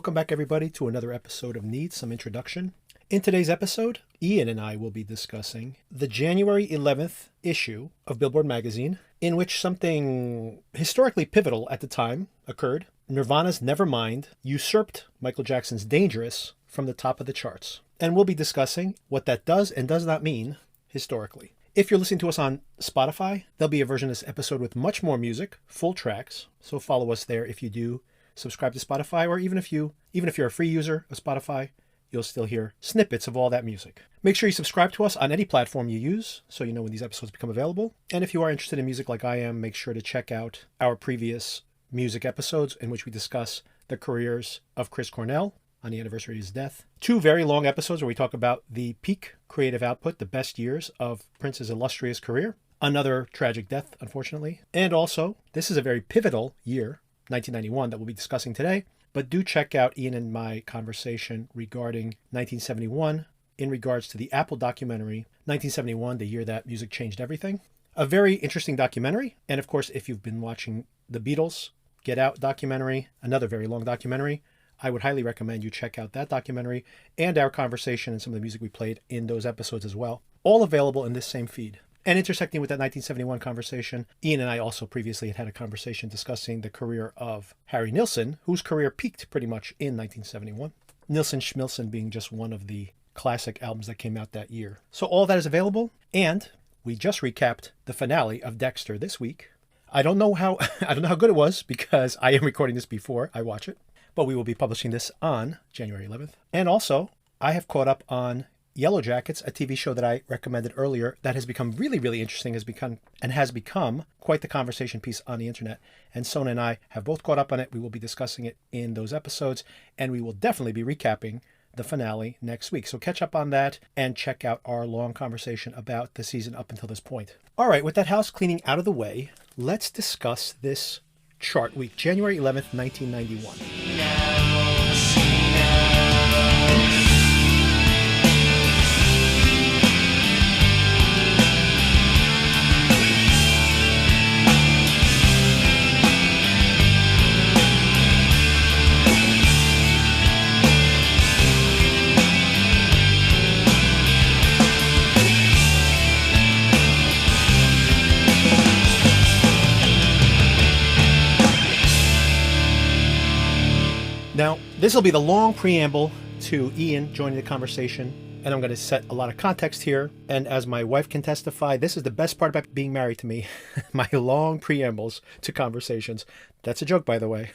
Welcome back, everybody, to another episode of Need Some Introduction. In today's episode, Iain and I will be discussing the January 11th issue of Billboard magazine, in which something historically pivotal at the time occurred. Nirvana's Nevermind usurped Michael Jackson's Dangerous from the top of the charts. And we'll be discussing what that does and does not mean historically. If you're listening to us on Spotify, there'll be a version of this episode with much more music, full tracks. So follow us there if you do subscribe to Spotify, or even if you're a free user of Spotify, you'll still hear snippets of all that music. Make sure you subscribe to us on any platform you use so you know when these episodes become available. And if you are interested in music like I am, make sure to check out our previous music episodes in which we discuss the careers of Chris Cornell on the anniversary of his death. 2 very long episodes where we talk about the peak creative output, the best years of Prince's illustrious career. Another tragic death, unfortunately. And also, this is a very pivotal year, 1991, that we'll be discussing today. But do check out Iain and my conversation regarding 1971 in regards to the Apple documentary, 1971, the year that music changed everything. A very interesting documentary. And of course, if you've been watching the Beatles Get Out documentary, another very long documentary, I would highly recommend you check out that documentary and our conversation and some of the music we played in those episodes as well. All available in this same feed. And intersecting with that 1971 conversation, Iain and I also previously had a conversation discussing the career of Harry Nilsson, whose career peaked pretty much in 1971. Nilsson Schmilsson being just one of the classic albums that came out that year. So all that is available, and we just recapped the finale of Dexter this week. I don't know how good it was because I am recording this before I watch it, but we will be publishing this on January 11th. And also, I have caught up on Yellow Jackets, a TV show that I recommended earlier that has become really, really interesting, has become quite the conversation piece on the internet. And Sona and I have both caught up on it. We will be discussing it in those episodes, and we will definitely be recapping the finale next week. So catch up on that and check out our long conversation about the season up until this point. All right, with that house cleaning out of the way, let's discuss this chart week, January 11th, 1991. Now, this will be the long preamble to Iain joining the conversation, and I'm going to set a lot of context here. And as my wife can testify, this is the best part about being married to me, my long preambles to conversations. That's a joke, by the way.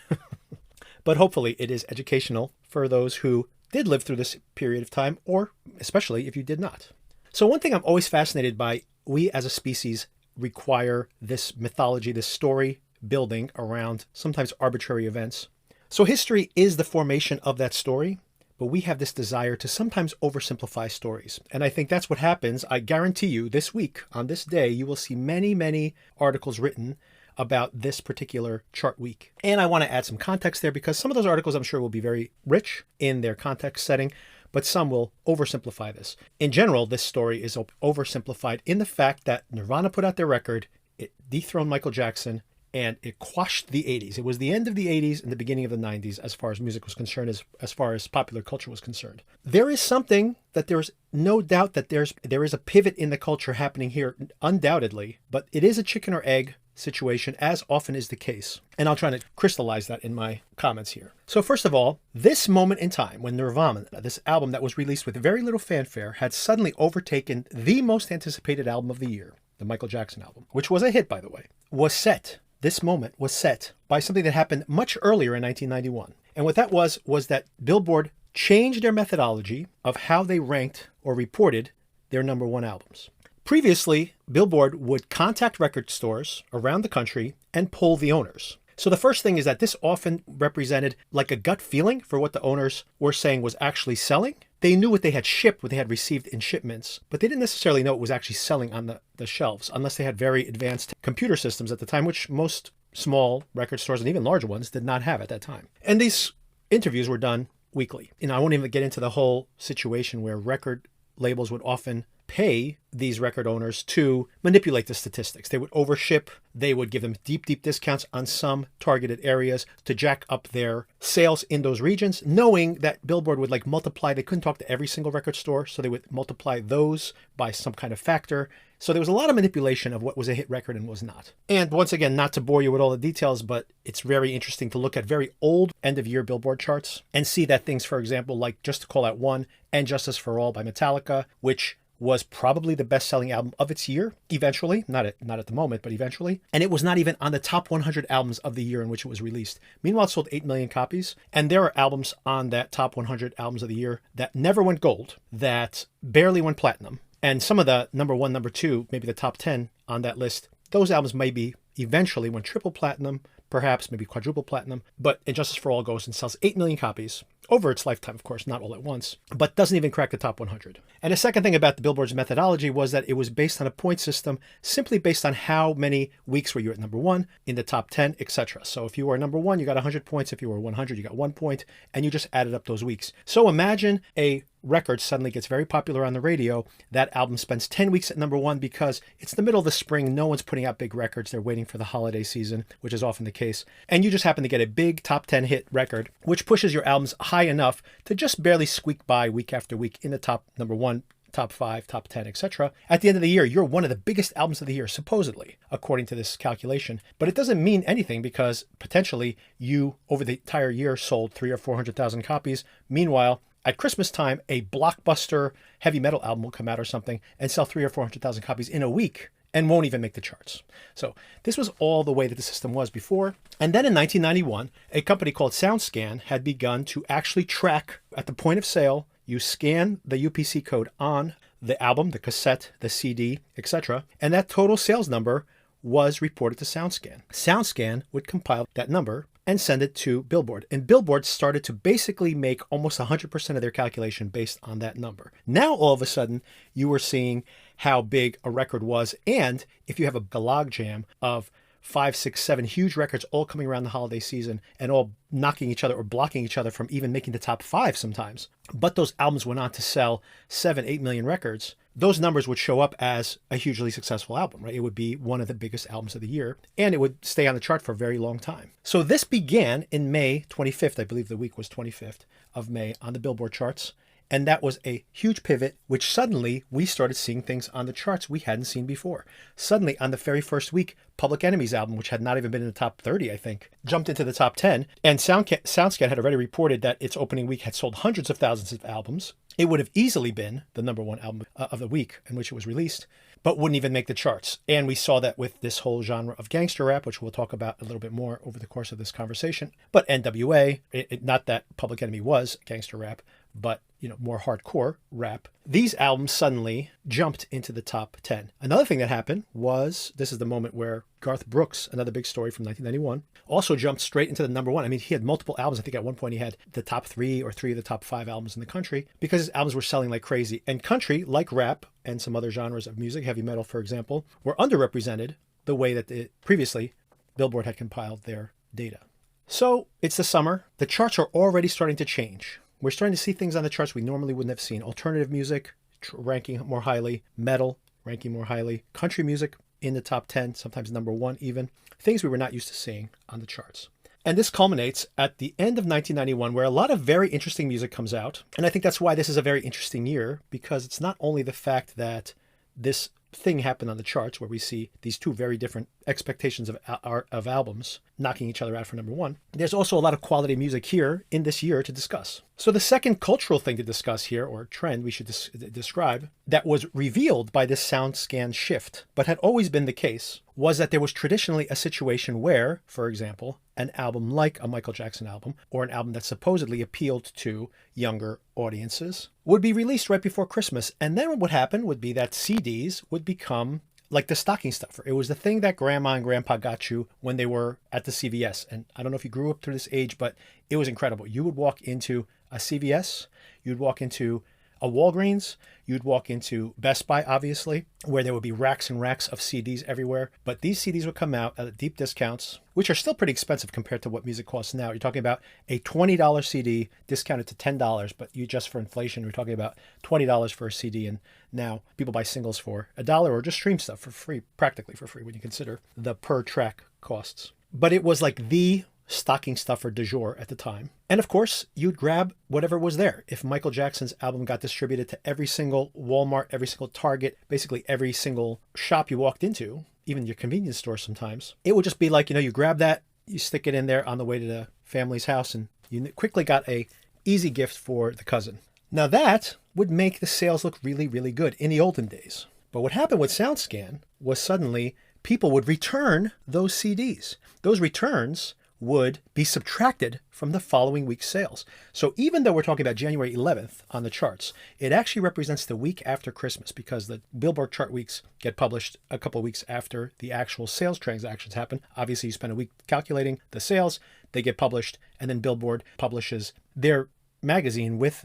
But hopefully it is educational for those who did live through this period of time, or especially if you did not. So one thing I'm always fascinated by, we as a species require this mythology, this story building around sometimes arbitrary events. So history is the formation of that story, but we have this desire to sometimes oversimplify stories. And I think that's what happens. I guarantee you this week, on this day, you will see many, many articles written about this particular chart week. And I want to add some context there because some of those articles I'm sure will be very rich in their context setting, but some will oversimplify this. In general, this story is oversimplified in the fact that Nirvana put out their record, it dethroned Michael Jackson, and it quashed the 80s. It was the end of the 80s and the beginning of the 90s as far as music was concerned, as far as popular culture was concerned. There is something that there's no doubt that there is a pivot in the culture happening here, undoubtedly, but it is a chicken or egg situation, as often is the case. And I'll try to crystallize that in my comments here. So first of all, this moment in time when Nirvana, this album that was released with very little fanfare, had suddenly overtaken the most anticipated album of the year, the Michael Jackson album, which was a hit, by the way, was set. This moment was set by something that happened much earlier in 1991. And what that was that Billboard changed their methodology of how they ranked or reported their #1 albums. Previously, Billboard would contact record stores around the country and poll the owners. So the first thing is that this often represented like a gut feeling for what the owners were saying was actually selling. They knew what they had shipped, what they had received in shipments, but they didn't necessarily know it was actually selling on the shelves unless they had very advanced computer systems at the time, which most small record stores and even larger ones did not have at that time. And these interviews were done weekly. I won't even get into the whole situation where record labels would often pay these record owners to manipulate the statistics. They would overship. They would give them deep, deep discounts on some targeted areas to jack up their sales in those regions, knowing that Billboard would like multiply. They couldn't talk to every single record store, so they would multiply those by some kind of factor. So there was a lot of manipulation of what was a hit record and was not. And once again, not to bore you with all the details, but it's very interesting to look at very old end-of-year Billboard charts and see that things, for example, like just to call out one, And Justice for All by Metallica, which was probably the best-selling album of its year, eventually, not at the moment, but eventually. And it was not even on the top 100 albums of the year in which it was released. Meanwhile, it sold 8 million copies. And there are albums on that top 100 albums of the year that never went gold, that barely went platinum. And some of the number one, number two, maybe the top 10 on that list, those albums maybe eventually went triple platinum, perhaps maybe quadruple platinum. But Injustice for All goes and sells 8 million copies over its lifetime, of course, not all at once, but doesn't even crack the top 100. And the second thing about the Billboard's methodology was that it was based on a point system, simply based on how many weeks were you at number one, in the top 10, etc. So if you were number one, you got 100 points. If you were 100, you got 1 point, and you just added up those weeks. So imagine a record suddenly gets very popular on the radio. That album spends 10 weeks at number one because it's the middle of the spring. No one's putting out big records. They're waiting for the holiday season, which is often the case. And you just happen to get a big top 10 hit record, which pushes your albums high enough to just barely squeak by week after week in the top number one, top 5, top 10, etc. At the end of the year, you're one of the biggest albums of the year, supposedly, according to this calculation. But it doesn't mean anything because potentially you, over the entire year, sold 300,000 or 400,000 copies. Meanwhile, at Christmas time, a blockbuster heavy metal album will come out or something and sell 300,000 or 400,000 copies in a week and won't even make the charts. So this was all the way that the system was before. And then in 1991, a company called SoundScan had begun to actually track at the point of sale. You scan the UPC code on the album, the cassette, the CD, etc. And that total sales number was reported to SoundScan. SoundScan would compile that number and send it to Billboard. And Billboard started to basically make almost 100% of their calculation based on that number. Now, all of a sudden, you were seeing how big a record was. And if you have a log jam of 5, 6, 7 huge records all coming around the holiday season and all knocking each other or blocking each other from even making the top 5 sometimes, but those albums went on to sell 7, 8 million records, those numbers would show up as a hugely successful album, right? It would be one of the biggest albums of the year, and it would stay on the chart for a very long time. So this began in May 25th, I believe the week was 25th of May on the Billboard charts. And that was a huge pivot, which suddenly we started seeing things on the charts we hadn't seen before. Suddenly, on the very first week, Public Enemy's album, which had not even been in the top 30, I think, jumped into the top 10. And SoundScan had already reported that its opening week had sold hundreds of thousands of albums. It would have easily been the number one album of the week in which it was released, but wouldn't even make the charts. And we saw that with this whole genre of gangster rap, which we'll talk about a little bit more over the course of this conversation. But NWA, not that Public Enemy was gangster rap, but more hardcore rap. These albums suddenly jumped into the top 10. Another thing that happened was, this is the moment where Garth Brooks, another big story from 1991, also jumped straight into the number one. I mean, he had multiple albums. I think at one point he had the top 3 or 3 of the top 5 albums in the country because his albums were selling like crazy. And country, like rap and some other genres of music, heavy metal, for example, were underrepresented the way that previously Billboard had compiled their data. So it's the summer. The charts are already starting to change. We're starting to see things on the charts we normally wouldn't have seen. Alternative music ranking more highly, metal ranking more highly, country music in the top 10, sometimes number 1 even, things we were not used to seeing on the charts. And this culminates at the end of 1991, where a lot of very interesting music comes out. And I think that's why this is a very interesting year, because it's not only the fact that this thing happened on the charts where we see these two very different expectations of albums knocking each other out for number one. There's also a lot of quality music here in this year to discuss. So the second cultural thing to discuss here, or trend we should describe, that was revealed by this SoundScan shift, but had always been the case, was that there was traditionally a situation where, for example, an album like a Michael Jackson album, or an album that supposedly appealed to younger audiences, would be released right before Christmas. And then what would happen would be that CDs would become like the stocking stuffer. It was the thing that grandma and grandpa got you when they were at the CVS. And I don't know if you grew up through this age, but it was incredible. You would walk into a CVS, you'd walk into a Walgreens, you'd walk into Best Buy, obviously, where there would be racks and racks of CDs everywhere. But these CDs would come out at deep discounts, which are still pretty expensive compared to what music costs now. You're talking about a $20 CD discounted to $10, but you adjust for inflation, we're talking about $20 for a CD. And now people buy singles for $1 or just stream stuff for free, practically for free when you consider the per track costs. But it was like the stocking stuffer du jour at the time. And of course, you'd grab whatever was there. If Michael Jackson's album got distributed to every single Walmart, every single Target, basically every single shop you walked into, even your convenience store sometimes, it would just be like, you grab that, you stick it in there on the way to the family's house, and you quickly got a easy gift for the cousin. Now that would make the sales look really, really good in the olden days. But what happened with SoundScan was suddenly people would return those CDs. Those returns would be subtracted from the following week's sales. So even though we're talking about January 11th on the charts, it actually represents the week after Christmas, because the Billboard chart weeks get published a couple of weeks after the actual sales transactions happen. Obviously, you spend a week calculating the sales, they get published, and then Billboard publishes their magazine with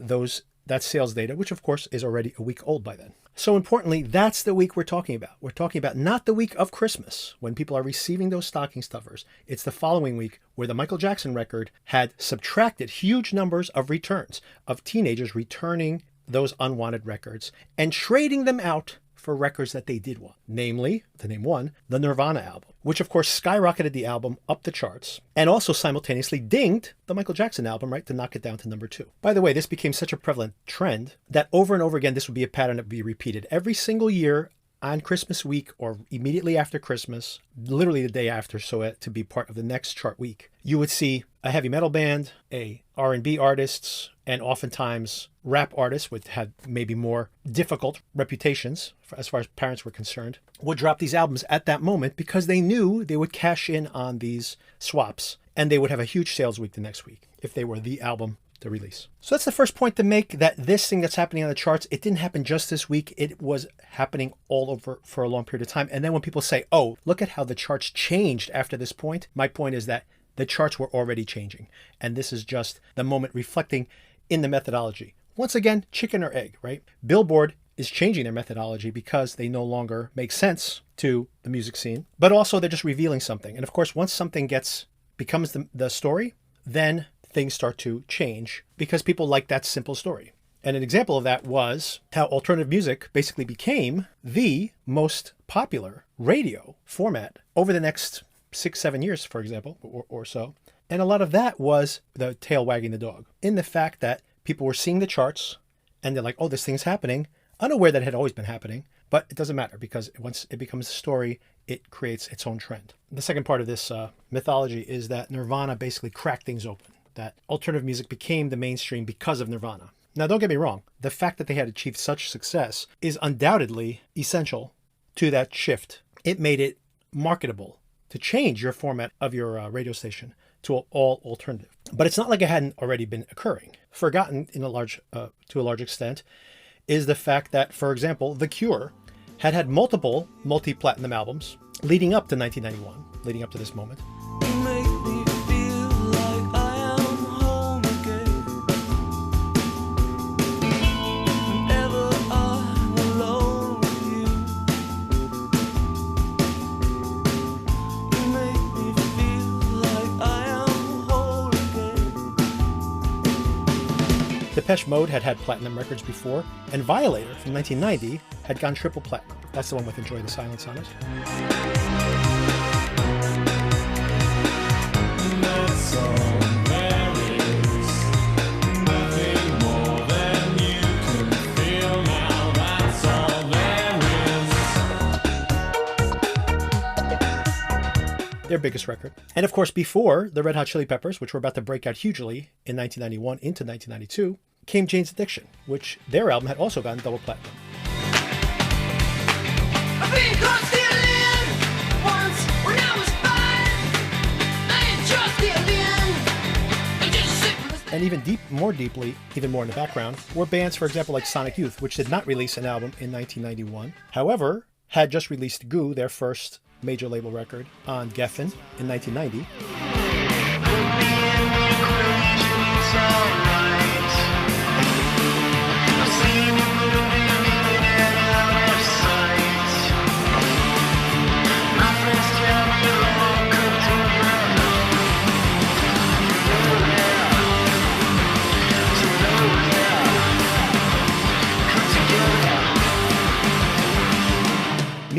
that sales data, which of course is already a week old by then. So importantly, that's the week we're talking about. We're talking about not the week of Christmas when people are receiving those stocking stuffers. It's the following week where the Michael Jackson record had subtracted huge numbers of returns of teenagers returning those unwanted records and trading them out for records that they did want. Namely, to name one, the Nirvana album, which of course skyrocketed the album up the charts and also simultaneously dinged the Michael Jackson album, right, to knock it down to number 2. By the way, this became such a prevalent trend that over and over again, this would be a pattern that would be repeated every single year on Christmas week or immediately after Christmas, literally the day after, so to be part of the next chart week. You would see a heavy metal band, a R&B artists, and oftentimes rap artists, which had maybe more difficult reputations as far as parents were concerned, would drop these albums at that moment because they knew they would cash in on these swaps and they would have a huge sales week the next week if they were the album to release. So that's the first point to make, that this thing that's happening on the charts, it didn't happen just this week. It was happening all over for a long period of time. And then when people say, oh, look at how the charts changed after this point, my point is that the charts were already changing. And this is just the moment reflecting in the methodology. Once again, chicken or egg, right? Billboard is changing their methodology because they no longer make sense to the music scene, but also they're just revealing something. And of course, once something becomes the story, then things start to change because people like that simple story. And an example of that was how alternative music basically became the most popular radio format over the next 6-7 years, for example, or so. And a lot of that was the tail wagging the dog, in the fact that people were seeing the charts and they're like, oh, this thing's happening, unaware that it had always been happening, but it doesn't matter because once it becomes a story, it creates its own trend. The second part of this mythology is that Nirvana basically cracked things open, that alternative music became the mainstream because of Nirvana. Now, don't get me wrong. The fact that they had achieved such success is undoubtedly essential to that shift. It made it marketable to change your format of your radio station to all alternative. But it's not like it hadn't already been occurring. Forgotten to a large extent is the fact that, for example, The Cure had multiple multi-platinum albums leading up to 1991, leading up to this moment. Depeche Mode had platinum records before, and Violator from 1990 had gone triple platinum. That's the one with Enjoy the Silence on it. That's all there is. Nothing more than you can feel now. That's all there is. Their biggest record. And of course, before the Red Hot Chili Peppers, which were about to break out hugely in 1991 into 1992, came Jane's Addiction, which their album had also gotten double platinum. And even more deeply, even more in the background, were bands, for example, like Sonic Youth, which did not release an album in 1991. However, had just released Goo, their first major label record, on Geffen in 1990. See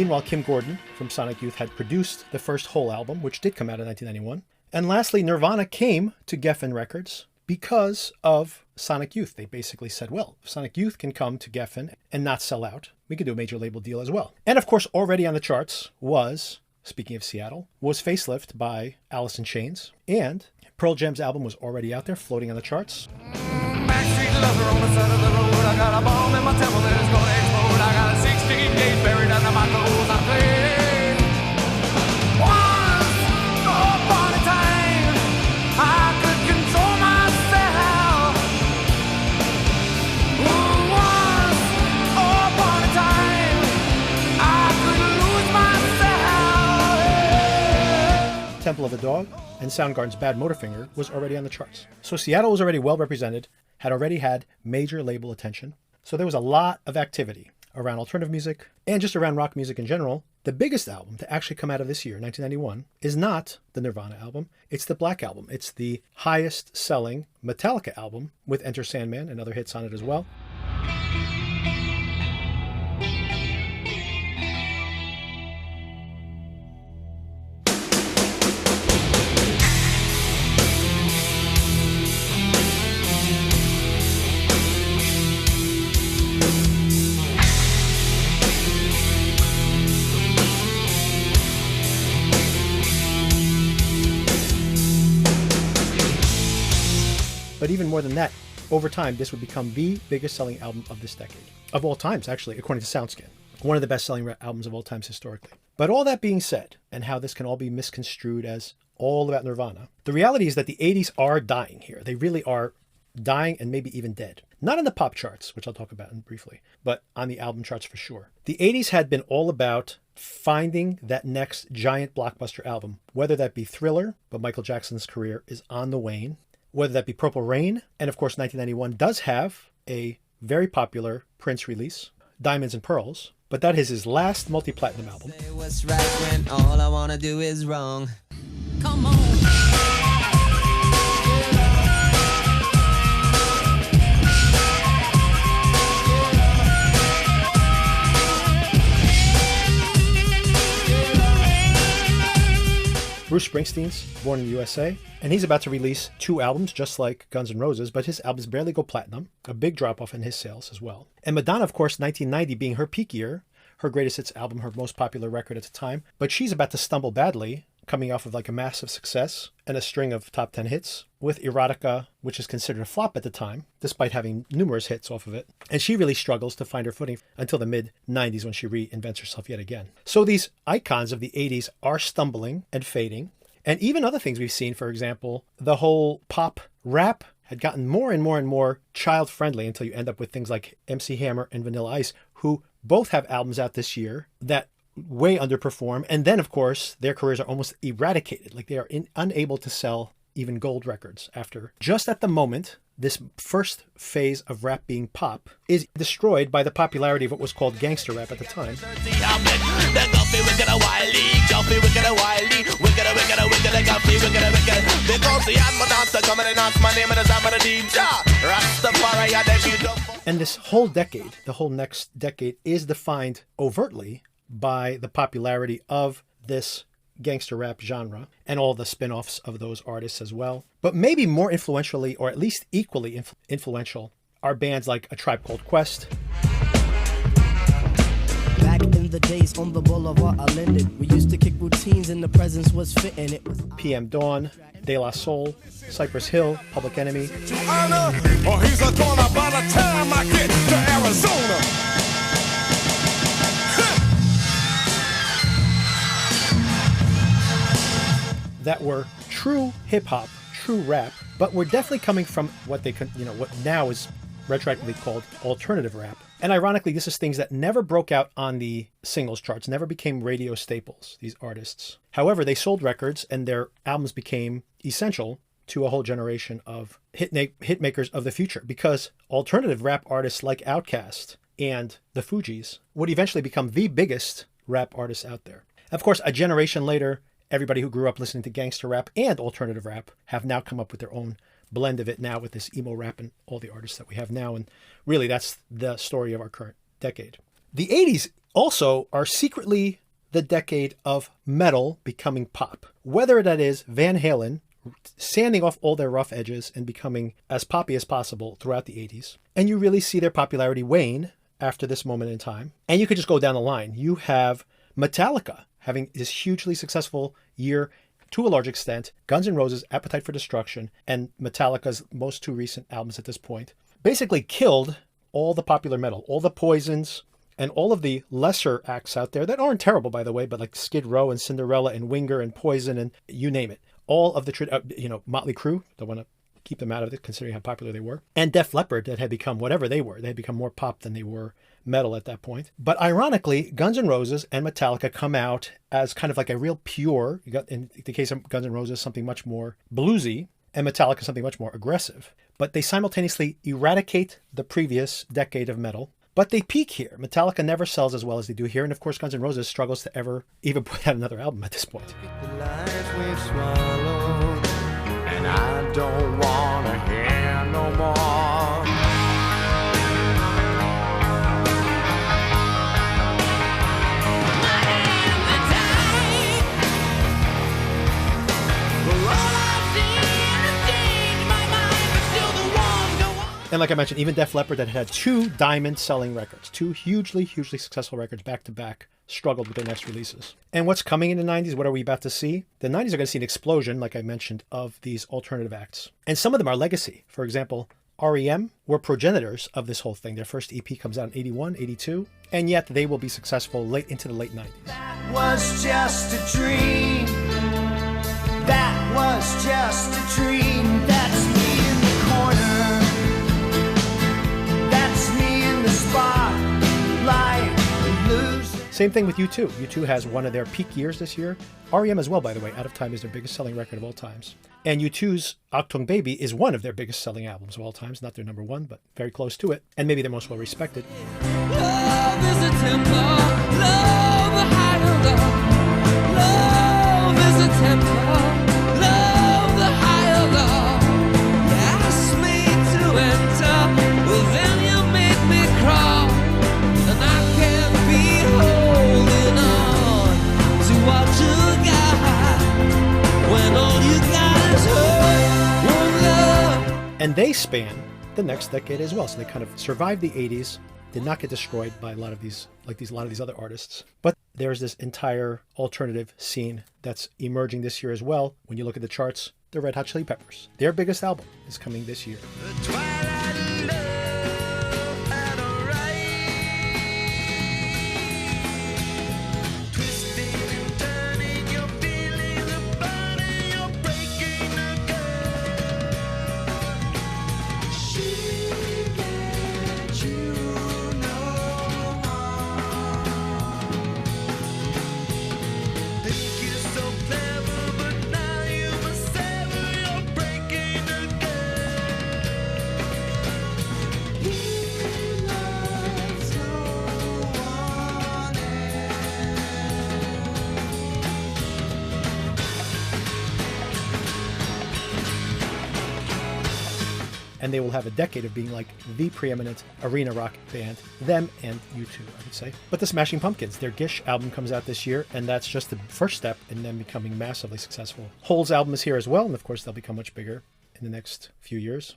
Meanwhile, Kim Gordon from Sonic Youth had produced the first whole album, which did come out in 1991. And lastly, Nirvana came to Geffen Records because of Sonic Youth. They basically said, well, if Sonic Youth can come to Geffen and not sell out, we could do a major label deal as well. And of course, already on the charts was, speaking of Seattle, was Facelift by Alice in Chains. And Pearl Jam's album was already out there, floating on the charts. Backstreet lover on the side of the road. I got a bomb in my temple that is gonna explode. I got a 16 gauge buried under my clothes. I played once upon a time. I could control myself. Once upon a time, I could lose myself. Temple of the Dog and Soundgarden's Bad Motorfinger was already on the charts. So Seattle was already well represented, had already had major label attention. So there was a lot of activity around alternative music and just around rock music in general. The biggest album to actually come out of this year, 1991, is not the Nirvana album. It's the Black Album. It's the highest selling Metallica album with Enter Sandman and other hits on it as well. But even more than that, over time, this would become the biggest selling album of this decade. Of all times, actually, according to SoundScan. One of the best selling albums of all times historically. But all that being said, and how this can all be misconstrued as all about Nirvana, the reality is that the 80s are dying here. They really are dying and maybe even dead. Not on the pop charts, which I'll talk about briefly, but on the album charts for sure. The 80s had been all about finding that next giant blockbuster album, whether that be Thriller, but Michael Jackson's career is on the wane, whether that be Purple Rain, and of course 1991 does have a very popular Prince release, Diamonds and Pearls, but that is his last multi-platinum album. Say what's right when all I wanna do is wrong. Come on. Bruce Springsteen's born in the USA, and he's about to release 2 albums just like Guns N' Roses, but his albums barely go platinum, a big drop off in his sales as well. And Madonna, of course, 1990 being her peak year, her greatest hits album, her most popular record at the time, but she's about to stumble badly, coming off of like a massive success and a string of top 10 hits with Erotica, which is considered a flop at the time, despite having numerous hits off of it. And she really struggles to find her footing until the mid-90s when she reinvents herself yet again. So these icons of the 80s are stumbling and fading. And even other things we've seen, for example, the whole pop rap had gotten more and more and more child-friendly until you end up with things like MC Hammer and Vanilla Ice, who both have albums out this year that way underperform. And then, of course, their careers are almost eradicated. Like they are unable to sell even gold records after. Just at the moment, this first phase of rap being pop is destroyed by the popularity of what was called gangster rap at the time. And this whole decade, the whole next decade, is defined overtly by the popularity of this gangster rap genre and all the spin-offs of those artists as well. But maybe more influentially, or at least equally influential, are bands like A Tribe Called Quest. Back in the days on the boulevard I landed, we used to kick routines and the presence was fitting. It was PM Dawn, De La Soul, Cypress Hill, Public Enemy. To honor, or he's a goner by the time I get to Arizona. That were true hip-hop, true rap, but were definitely coming from what they could, what now is retroactively called alternative rap. And ironically, this is things that never broke out on the singles charts, never became radio staples, these artists. However, they sold records and their albums became essential to a whole generation of hit makers of the future, because alternative rap artists like Outkast and the Fugees would eventually become the biggest rap artists out there. Of course, a generation later, everybody who grew up listening to gangster rap and alternative rap have now come up with their own blend of it now with this emo rap and all the artists that we have now. And really, that's the story of our current decade. The 80s also are secretly the decade of metal becoming pop. Whether that is Van Halen sanding off all their rough edges and becoming as poppy as possible throughout the 80s. And you really see their popularity wane after this moment in time. And you could just go down the line. You have Metallica having this hugely successful year to a large extent. Guns N' Roses' Appetite for Destruction and Metallica's most two recent albums at this point basically killed all the popular metal, all the Poisons, and all of the lesser acts out there that aren't terrible, by the way, but like Skid Row and Cinderella and Winger and Poison and you name it. All of the, Motley Crue, don't want to keep them out of it considering how popular they were. And Def Leppard that had become whatever they were. They had become more pop than they were metal at that point. But ironically, Guns N' Roses and Metallica come out as kind of like a real pure, you got in the case of Guns N' Roses, something much more bluesy, and Metallica something much more aggressive. But they simultaneously eradicate the previous decade of metal. But they peak here. Metallica never sells as well as they do here. And of course, Guns N' Roses struggles to ever even put out another album at this point. The lies we've swallowed, and I don't want to hear no more. My hands are tied. For all I've seen has changed my mind, but still the walls go on. And like I mentioned, even Def Leppard that had two diamond selling records, two hugely successful records back to back, struggled with their next releases. And what's coming in the 90s? What are we about to see? The 90s are going to see an explosion, like I mentioned, of these alternative acts. And some of them are legacy. For example, REM were progenitors of this whole thing. Their first EP comes out in 81, 82, and yet they will be successful late into the late 90s. That was just a dream. That was just a dream. That's me in the corner. That's me in the spotlight. Same thing with U2. U2 has one of their peak years this year. REM as well, by the way. Out of Time is their biggest selling record of all times. And U2's Achtung Baby is one of their biggest selling albums of all times. Not their number one, but very close to it. And maybe their most well respected. Love is a tempo, love the higher love. Love is a tempo, love the higher love. You asked me to enter, well then you made me crawl. And I can't be holding on to what you got when all you got is hurt, one love. And they span the next decade as well. So they kind of survived the 80s, did not get destroyed by a lot of these other artists. But there's this entire alternative scene that's emerging this year as well. When you look at the charts, the Red Hot Chili Peppers, their biggest album is coming this year. The twilight of love had a right. Twisting and turning, you're feeling the burning, you're breaking the gut. She let you know. Think you're so clever, but now you must sever, you're breaking the gut. He loves no one And they will have a decade of being like the preeminent arena rock band, them and U2, I would say. But the Smashing Pumpkins, their Gish album comes out this year, and that's just the first step in them becoming massively successful. Hole's album is here as well, and of course they'll become much bigger in the next few years.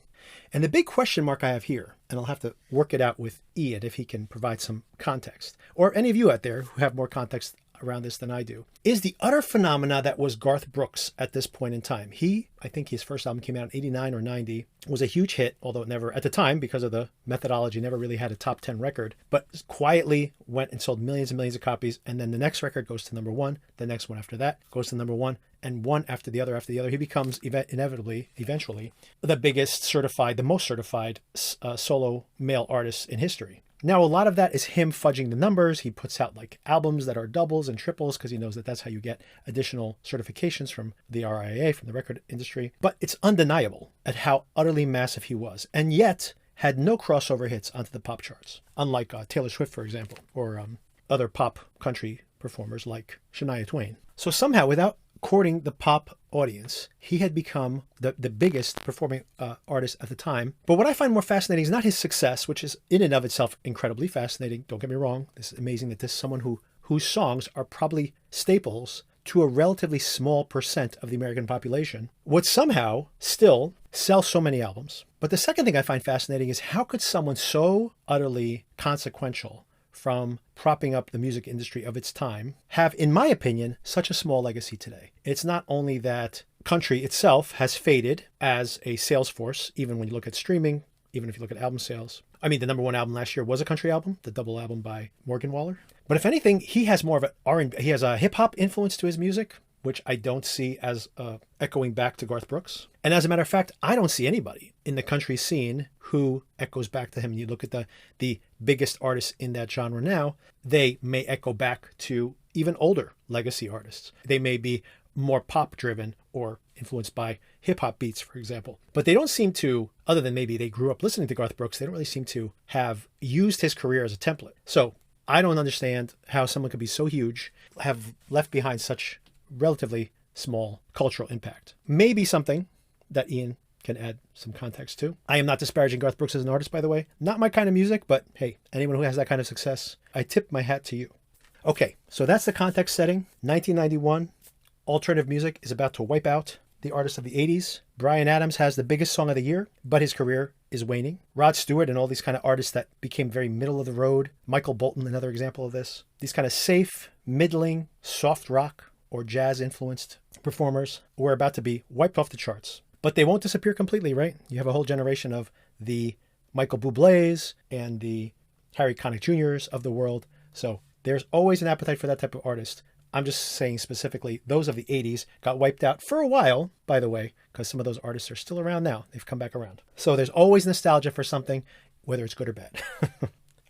And the big question mark I have here, and I'll have to work it out with Ian if he can provide some context, or any of you out there who have more context around this than I do, is the utter phenomena that was Garth Brooks at this point in time. I think his first album came out in 89 or 90, was a huge hit, although it never, at the time, because of the methodology, never really had a top 10 record, but quietly went and sold millions and millions of copies. And then the next record goes to number one, the next one after that goes to number one, and one after the other. He becomes eventually, the most certified solo male artist in history. Now, a lot of that is him fudging the numbers. He puts out like albums that are doubles and triples because he knows that that's how you get additional certifications from the RIAA, from the record industry. But it's undeniable at how utterly massive he was, and yet had no crossover hits onto the pop charts, unlike Taylor Swift, for example, or other pop country performers like Shania Twain. So somehow, without courting the pop audience, he had become the biggest performing artist at the time. But what I find more fascinating is not his success, which is in and of itself incredibly fascinating. Don't get me wrong. This is amazing that this is someone whose songs are probably staples to a relatively small percent of the American population, would somehow still sell so many albums. But the second thing I find fascinating is how could someone so utterly consequential from propping up the music industry of its time have, in my opinion, such a small legacy today? It's not only that country itself has faded as a sales force, even when you look at streaming, even if you look at album sales. I mean, the number one album last year was a country album, the double album by Morgan Wallen. But if anything, he has more of an R&B, he has a hip hop influence to his music, which I don't see as echoing back to Garth Brooks. And as a matter of fact, I don't see anybody in the country scene who echoes back to him. You look at the biggest artists in that genre now, they may echo back to even older legacy artists. They may be more pop driven or influenced by hip hop beats, for example. But they don't seem to, other than maybe they grew up listening to Garth Brooks, they don't really seem to have used his career as a template. So I don't understand how someone could be so huge, have left behind such relatively small cultural impact. Maybe something that Ian can add some context to. I am not disparaging Garth Brooks as an artist, by the way. Not my kind of music, but hey, anyone who has that kind of success, I tip my hat to you. Okay, so that's the context setting. 1991, alternative music is about to wipe out the artists of the 80s. Bryan Adams has the biggest song of the year, but his career is waning. Rod Stewart and all these kind of artists that became very middle of the road. Michael Bolton, another example of this. These kind of safe, middling, soft rock or jazz influenced performers were about to be wiped off the charts. But they won't disappear completely, right? You have a whole generation of the Michael Bublés and the Harry Connick Jr.'s of the world. So there's always an appetite for that type of artist. I'm just saying specifically those of the 80s got wiped out for a while, by the way, because some of those artists are still around now. They've come back around. So there's always nostalgia for something, whether it's good or bad.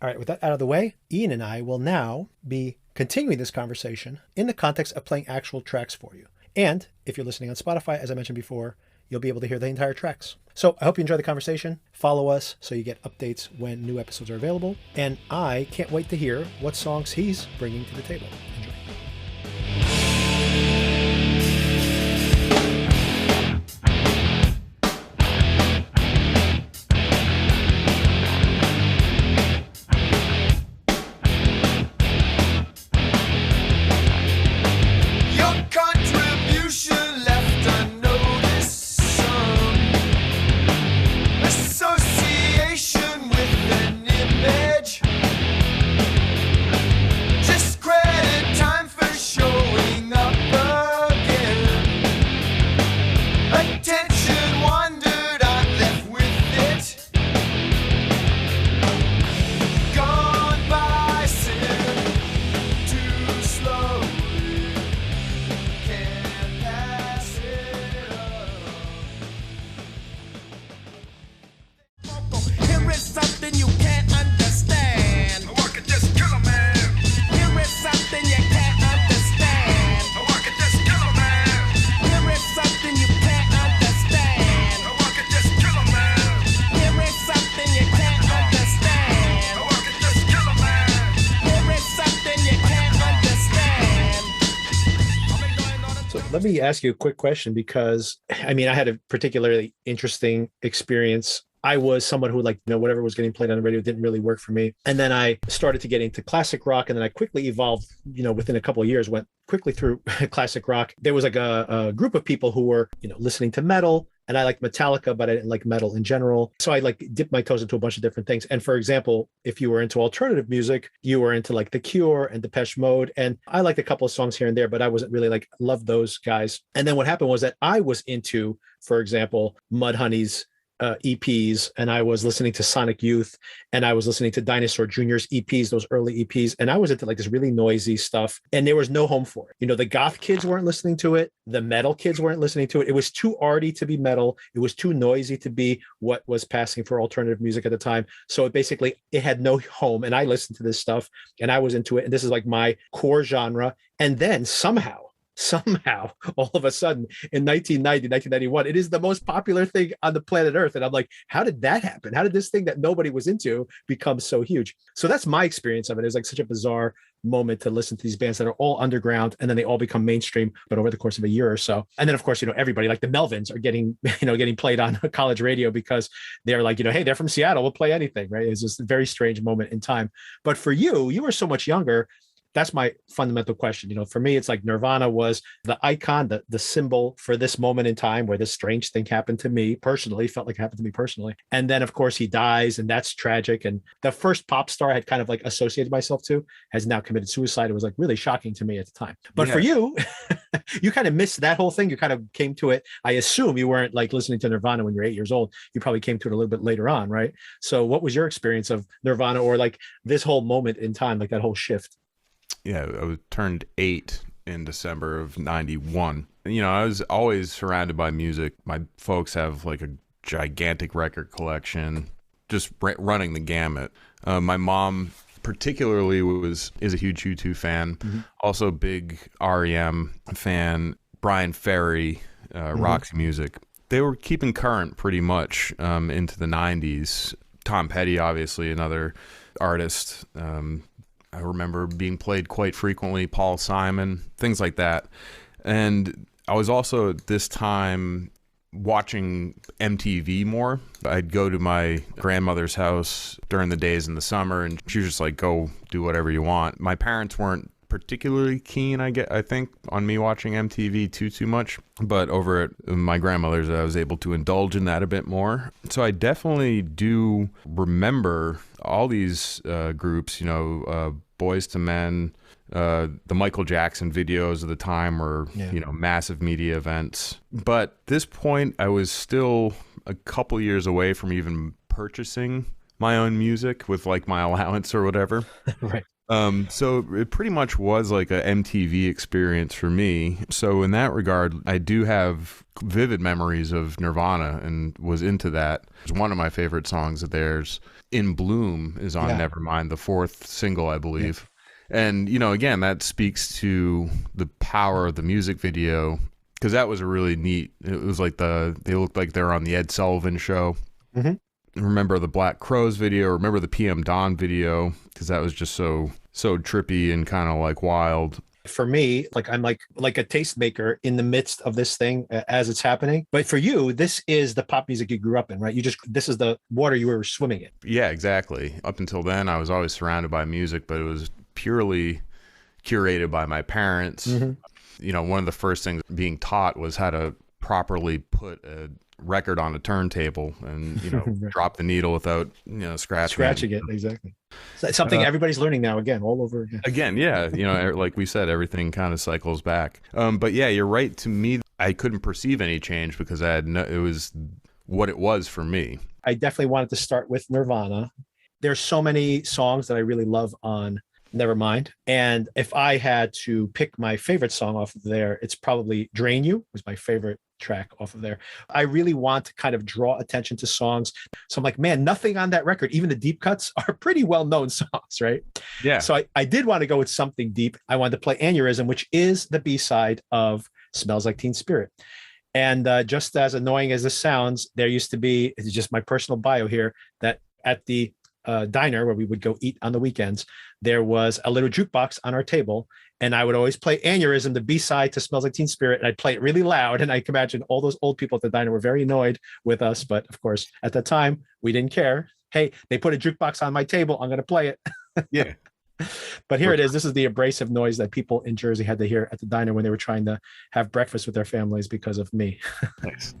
All right, with that out of the way, Ian and I will now be continuing this conversation in the context of playing actual tracks for you. And if you're listening on Spotify, as I mentioned before, you'll be able to hear the entire tracks. So I hope you enjoy the conversation. Follow us so you get updates when new episodes are available. And I can't wait to hear what songs he's bringing to the table. Enjoy. Your contribution left unnoticed. Some association with an image. Discredit time for showing up again. Attention wandered, I'm left with it. Gone by sin too slowly. Can't pass it up. Here is something you can't understand. I could just kill a man. Here is something you can't understand. I could just kill a man. Here is something you can't understand. I could just kill a man. Here is something you can't understand. I could just kill a man. Here is something you can't understand. So let me ask you a quick question because, I mean, I had a particularly interesting experience. I was someone who whatever was getting played on the radio didn't really work for me. And then I started to get into classic rock and then I quickly evolved, within a couple of years, went quickly through classic rock. There was a group of people who were, listening to metal and I liked Metallica, but I didn't like metal in general. So I dipped my toes into a bunch of different things. And for example, if you were into alternative music, you were into The Cure and Depeche Mode. And I liked a couple of songs here and there, but I wasn't really loved those guys. And then what happened was that I was into, for example, Mudhoney's EPs, and I was listening to Sonic Youth, and I was listening to Dinosaur Jr.'s EPs, those early EPs, and I was into this really noisy stuff, and there was no home for it. The goth kids weren't listening to it, the metal kids weren't listening to it. It was too arty to be metal. It was too noisy to be what was passing for alternative music at the time. So it had no home, and I listened to this stuff, and I was into it, and this is my core genre. And then somehow somehow, all of a sudden, in 1990, 1991, it is the most popular thing on the planet Earth. And I'm like, how did that happen? How did this thing that nobody was into become so huge? So that's my experience of it. It's like such a bizarre moment to listen to these bands that are all underground and then they all become mainstream, but over the course of a year or so. And then of course, everybody like the Melvins are getting played on college radio because they're like, hey, they're from Seattle, we'll play anything, right? It's just a very strange moment in time. But for you were so much younger. That's my fundamental question. For me, it's like Nirvana was the icon, the symbol for this moment in time where this strange thing happened to me personally, felt like it happened to me personally. And then, of course, he dies, and that's tragic. And the first pop star I had kind of like associated myself to has now committed suicide. It was like really shocking to me at the time. But for you, you kind of missed that whole thing. You kind of came to it. I assume you weren't like listening to Nirvana when you're 8 years old. You probably came to it a little bit later on, right? So what was your experience of Nirvana or like this whole moment in time, like that whole shift? Yeah, I turned 8 in December of 91. I was always surrounded by music. My folks have like a gigantic record collection, just running the gamut. My mom particularly is a huge U2 fan, also big REM fan, Brian Ferry, Roxy Music. They were keeping current pretty much into the 90s. Tom Petty, obviously, another artist. I remember being played quite frequently, Paul Simon, things like that. And I was also at this time watching MTV more. I'd go to my grandmother's house during the days in the summer, and she was just like, go do whatever you want. My parents weren't particularly keen, I think, on me watching MTV too much. But over at my grandmother's, I was able to indulge in that a bit more. So I definitely do remember all these groups, Boys to Men, the Michael Jackson videos of the time were, massive media events. But at this point, I was still a couple years away from even purchasing my own music with like my allowance or whatever. Right. So it pretty much was like a MTV experience for me. So in that regard, I do have vivid memories of Nirvana and was into that. It's one of my favorite songs of theirs. In Bloom is on Nevermind, the 4th single, I believe. Yeah. And, again, that speaks to the power of the music video, because that was a really neat, it was like they looked like they were on the Ed Sullivan Show. Mm-hmm. Remember the Black Crowes video, remember the PM Dawn video, because that was just so trippy and kind of like wild. For me, like I'm like a tastemaker in the midst of this thing as it's happening. But for you, this is the pop music you grew up in, right? This is the water you were swimming in. Yeah, exactly. Up until then, I was always surrounded by music, but it was purely curated by my parents. Mm-hmm. One of the first things being taught was how to properly put a record on a turntable and right. Drop the needle without scratching it. Exactly. So something everybody's learning now all over again. Like we said, everything kind of cycles back. But yeah, you're right. To me, I couldn't perceive any change because it was what it was for me. I definitely wanted to start with Nirvana. There's so many songs that I really love on Nevermind. And if I had to pick my favorite song off of there, it's probably Drain You was my favorite track off of there. I really want to kind of draw attention to songs. So I'm like, man, nothing on that record, even the deep cuts are pretty well-known songs, right? Yeah. So I did want to go with something deep. I wanted to play Aneurysm, which is the B-side of Smells Like Teen Spirit. And just as annoying as this sounds, there used to be, it's just my personal bio here, that at the diner where we would go eat on the weekends, there was a little jukebox on our table, and I would always play Aneurysm, the B-side to Smells Like Teen Spirit, and I'd play it really loud, and I can imagine all those old people at the diner were very annoyed with us, but of course, at the time, we didn't care. Hey, they put a jukebox on my table, I'm going to play it. Yeah. But here it is. This is the abrasive noise that people in Jersey had to hear at the diner when they were trying to have breakfast with their families because of me. Nice.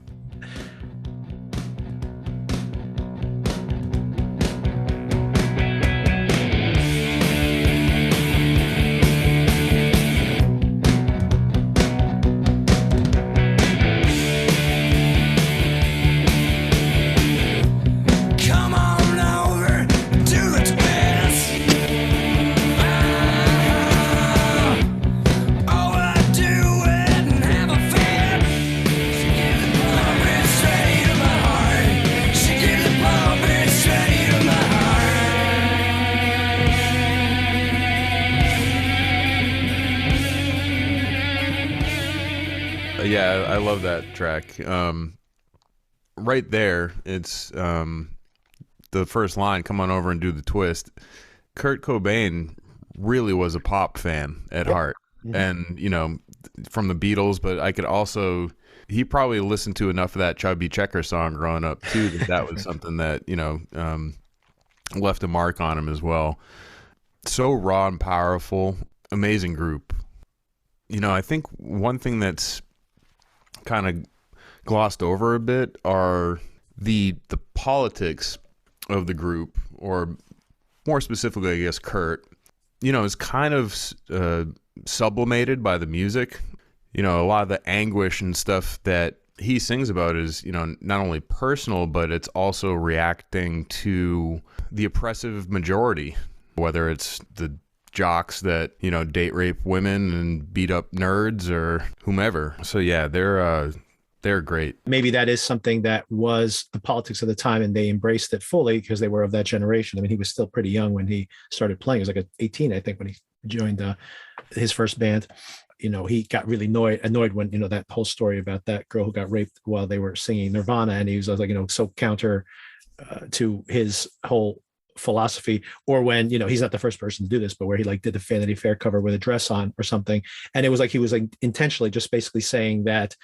Oh, I do it and have a fit. Yeah, I love that track. Right there, it's the first line, "Come on over and do the twist." Kurt Cobain really was a pop fan at heart. And, from the Beatles, but I could also, he probably listened to enough of that Chubby Checker song growing up too, that was something that, left a mark on him as well. So raw and powerful, amazing group. I think one thing that's kind of glossed over a bit are the politics of the group, or more specifically, I guess, Kurt, is kind of sublimated by the music. A lot of the anguish and stuff that he sings about is, not only personal, but it's also reacting to the oppressive majority, whether it's the jocks that, date rape women and beat up nerds or whomever. So yeah, they're great. Maybe that is something that was the politics of the time, and they embraced it fully because they were of that generation. I mean, he was still pretty young when he started playing. He was like 18, I think, when he joined his first band. He got really annoyed when, that whole story about that girl who got raped while they were singing Nirvana. And he was like, so counter to his whole philosophy. Or when, he's not the first person to do this, but where he did the Vanity Fair cover with a dress on or something. And it was like, he was intentionally just basically saying that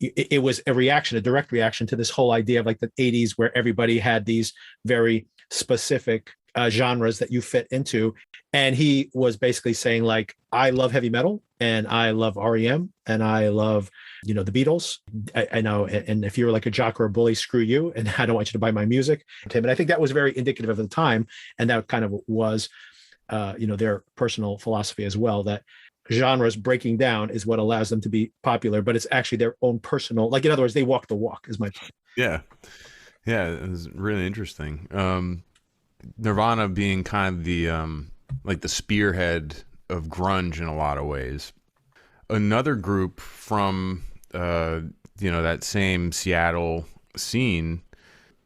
it was a direct reaction to this whole idea of the 80s, where everybody had these very specific genres that you fit into. And he was basically saying, I love heavy metal, and I love REM, and I love, the Beatles. I know. And if you're a jock or a bully, screw you. And I don't want you to buy my music. And I think that was very indicative of the time. And that kind of was, their personal philosophy as well, that genres breaking down is what allows them to be popular, but it's actually their own personal, in other words, they walk the walk, is my point. Yeah. It was really interesting. Nirvana being kind of the the spearhead of grunge in a lot of ways. Another group from that same Seattle scene,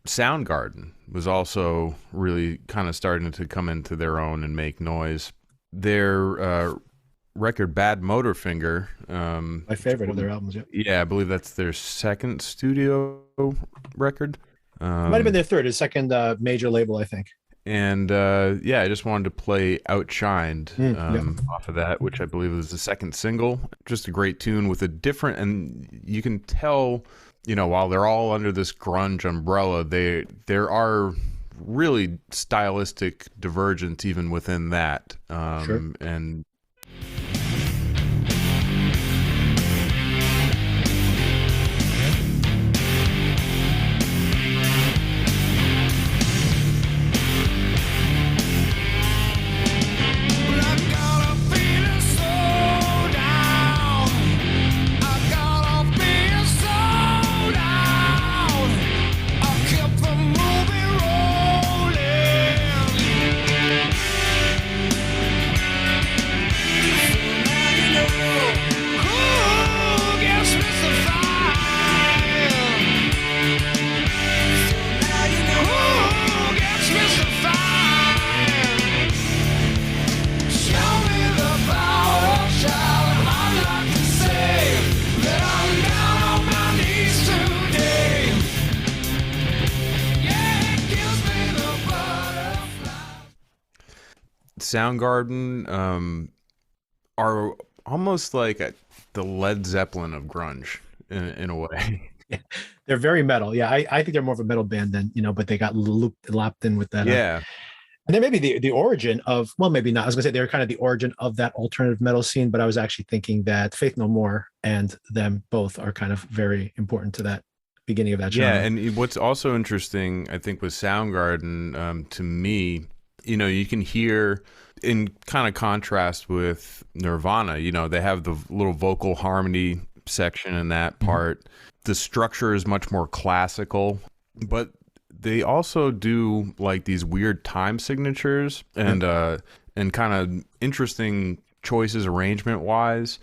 Soundgarden, was also really kind of starting to come into their own and make noise. Their record Bad Motorfinger, my favorite of their albums. Yeah, I believe that's their second studio record. Might have been their third, his second major label, I think. And I just wanted to play Outshined off of that, which I believe is the second single. Just a great tune with a different, and you can tell, while they're all under this grunge umbrella, there are really stylistic divergence even within that. Sure. And Soundgarden are almost like the Led Zeppelin of grunge in a way. Yeah, they're very metal. Yeah, I think they're more of a metal band than, but they got lapped in with that. Yeah. And then maybe the origin of, well, maybe not. I was going to say they're kind of the origin of that alternative metal scene, but I was actually thinking that Faith No More and them both are kind of very important to that beginning of that genre. Yeah, and what's also interesting, I think, with Soundgarden, to me, you can hear, in kind of contrast with Nirvana, they have the little vocal harmony section in that part. Mm-hmm. The structure is much more classical, but they also do these weird time signatures and kind of interesting choices arrangement wise.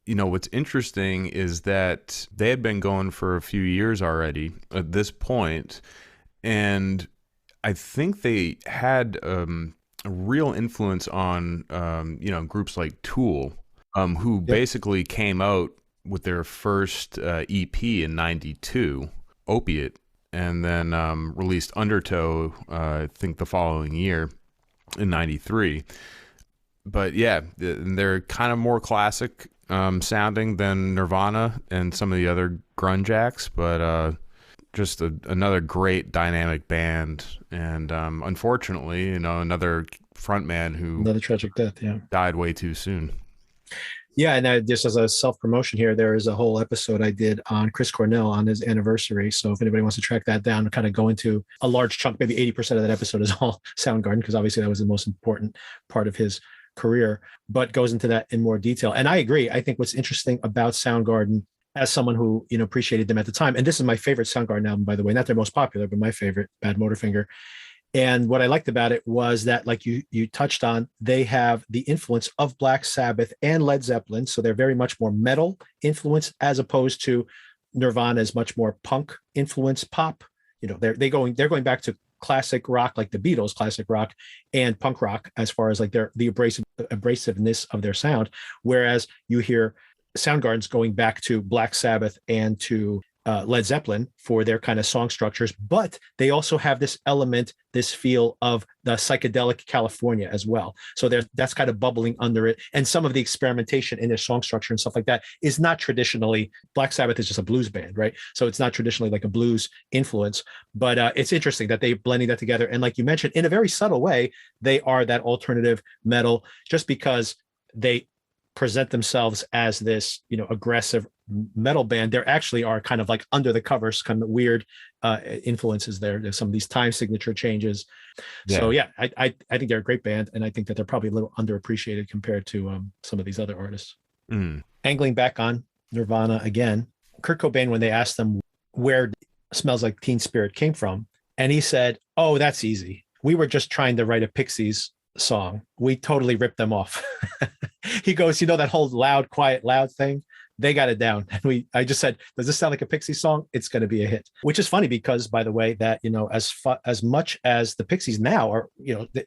What's interesting is that they had been going for a few years already at this point, and I think they had a real influence on groups like Tool, who basically came out with their first EP in '92, Opiate, and then released Undertow, I think the following year in '93. But yeah, they're kind of more classic sounding than Nirvana and some of the other grunge acts, but just another great dynamic band. And unfortunately, another frontman who Another tragic death. Yeah. died way too soon. Yeah, and just as a self-promotion here, there is a whole episode I did on Chris Cornell on his anniversary. So if anybody wants to track that down, kind of go into a large chunk, maybe 80% of that episode is all Soundgarden, because obviously that was the most important part of his career, but goes into that in more detail. And I agree. I think what's interesting about Soundgarden, as someone who appreciated them at the time, and this is my favorite Soundgarden album, by the way, not their most popular, but my favorite, Bad Motorfinger. And what I liked about it was that, like you touched on, they have the influence of Black Sabbath and Led Zeppelin. So they're very much more metal influence, as opposed to Nirvana's much more punk influence, pop. They're going back to classic rock, like the Beatles, classic rock, and punk rock, as far as like the abrasiveness of their sound. Whereas you hear Soundgarden's going back to Black Sabbath and to Led Zeppelin for their kind of song structures, but they also have this element, this feel of the psychedelic California as well. So that's kind of bubbling under it. And some of the experimentation in their song structure and stuff like that is not traditionally, Black Sabbath is just a blues band, right? So it's not traditionally like a blues influence, but it's interesting that they're blending that together. And like you mentioned, in a very subtle way, they are that alternative metal, just because they present themselves as this, aggressive metal band. There actually are kind of like under the covers, kind of weird influences there. There's some of these time signature changes. Yeah. So yeah, I think they're a great band, and I think that they're probably a little underappreciated compared to some of these other artists. Angling back on Nirvana again, Kurt Cobain, when they asked him where Smells Like Teen Spirit came from, and he said, "Oh, that's easy. We were just trying to write a Pixies song. We totally ripped them off." He goes, that whole loud, quiet, loud thing, they got it down. And I just said, does this sound like a Pixies song? It's going to be a hit. Which is funny because, by the way, that, as much as the Pixies now are,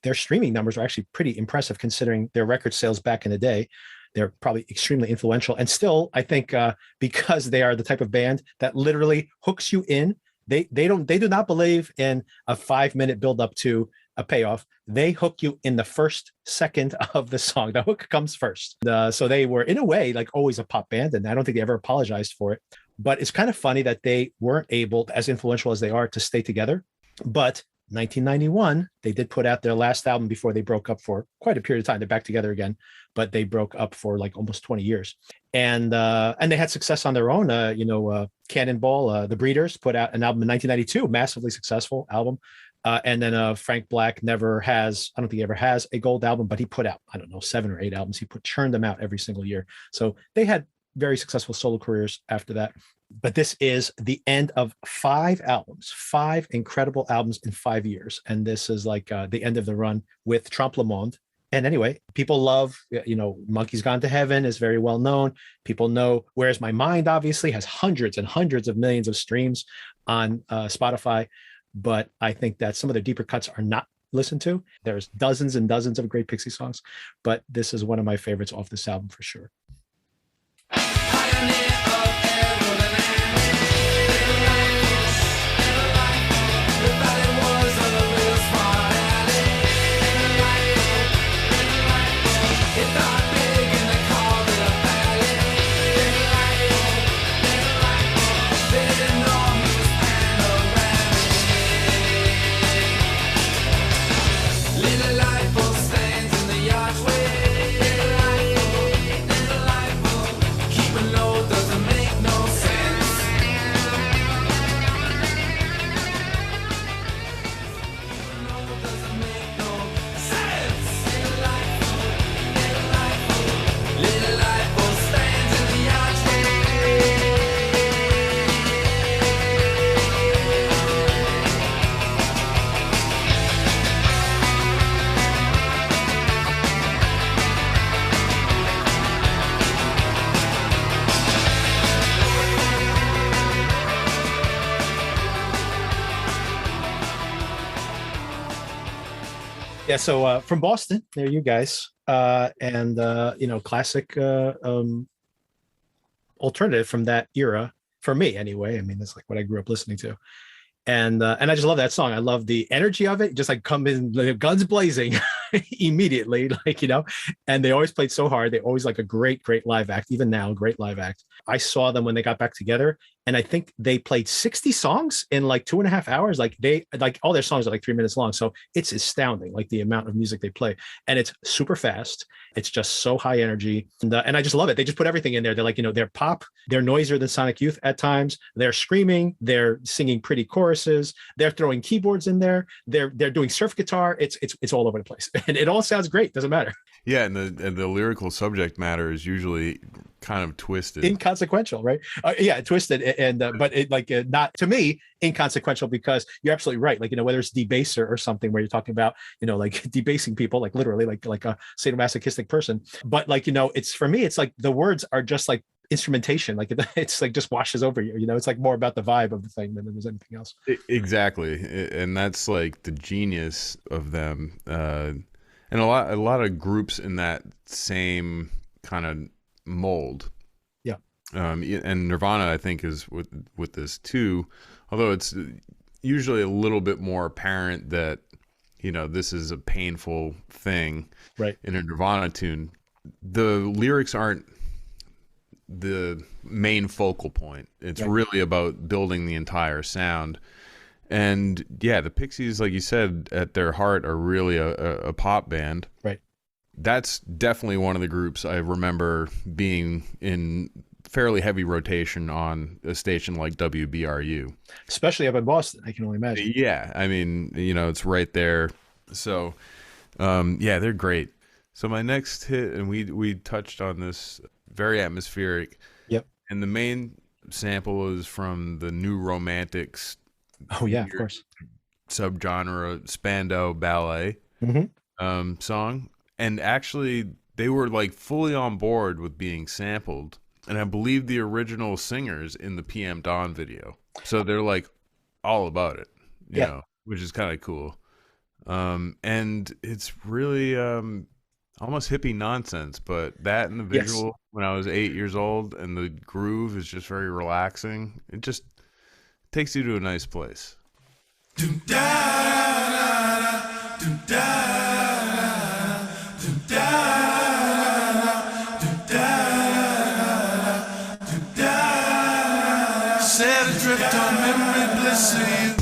their streaming numbers are actually pretty impressive considering their record sales back in the day. They're probably extremely influential. And still, I think because they are the type of band that literally hooks you in, they do not believe in a 5-minute build up to a payoff. They hook you in the first second of the song. The hook comes first. So they were, in a way, like always a pop band, and I don't think they ever apologized for it. But it's kind of funny that they weren't able, as influential as they are, to stay together. But 1991, they did put out their last album before they broke up for quite a period of time. They're back together again, but they broke up for like almost 20 years. And they had success on their own. Cannonball, The Breeders, put out an album in 1992, massively successful album. And then Frank Black I don't think he ever has a gold album, but he put out, 7 or 8 albums. He churned them out every single year. So they had very successful solo careers after that. But this is the end of 5 albums, 5 incredible albums in 5 years. And this is like the end of the run with Trompe Le Monde. And anyway, people love, Monkey's Gone to Heaven is very well known. People know Where's My Mind, obviously, has hundreds and hundreds of millions of streams on Spotify. But I think that some of their deeper cuts are not listened to. There's dozens and dozens of great Pixie songs, but this is one of my favorites off this album for sure. Yeah, so from Boston, there you guys, and classic old alternative from that era for me anyway. I mean, that's like what I grew up listening to. And I just love that song. I love the energy of it. Just like come in, like, guns blazing immediately, like, you know. And they always played so hard. They always like a great live act. Even now, great live act. I saw them when they got back together, and I think they played 60 songs in like 2.5 hours. Like all their songs are like 3 minutes long, so it's astounding, like the amount of music they play, and it's super fast. It's just so high energy, and I just love it. They just put everything in there. They're like, you know, they're pop, they're noisier than Sonic Youth at times. They're screaming, they're singing pretty choruses, they're throwing keyboards in there, they're doing surf guitar. It's all over the place, and it all sounds great. Doesn't matter. Yeah, and the lyrical subject matter is usually kind of twisted, inconsequential, right? Yeah, twisted, and but it like not to me inconsequential, because you're absolutely right. Like, you know, whether it's debaser or something where you're talking about, you know, like debasing people, like literally, like a sadomasochistic person. But like, you know, it's for me, it's like the words are just like instrumentation, like it's like just washes over you. You know, it's like more about the vibe of the thing than there's anything else. Exactly, and that's like the genius of them. And a lot of groups in that same kind of mold. Yeah. And Nirvana, I think, is with this too, although it's usually a little bit more apparent that, you know, this is a painful thing, right? In a Nirvana tune, the lyrics aren't the main focal point. It's right. Really about building the entire sound. And yeah, the Pixies, like you said, at their heart are really a pop band. Right. That's definitely one of the groups I remember being in fairly heavy rotation on a station like WBRU. Especially up in Boston, I can only imagine. Yeah, I mean, you know, it's right there. So, yeah, they're great. So my next hit, and we touched on this, very atmospheric. Yep. And the main sample is from the New Romantics. Oh yeah, of course. Subgenre Spandau Ballet song, and actually they were like fully on board with being sampled, and I believe the original singers in the PM Dawn video, so they're like all about it, you know, which is kind of cool. And it's really almost hippie nonsense, but that and the visual when I was 8 years old, and the groove is just very relaxing. It just takes you to a nice place. Set adrift on memory bliss of you.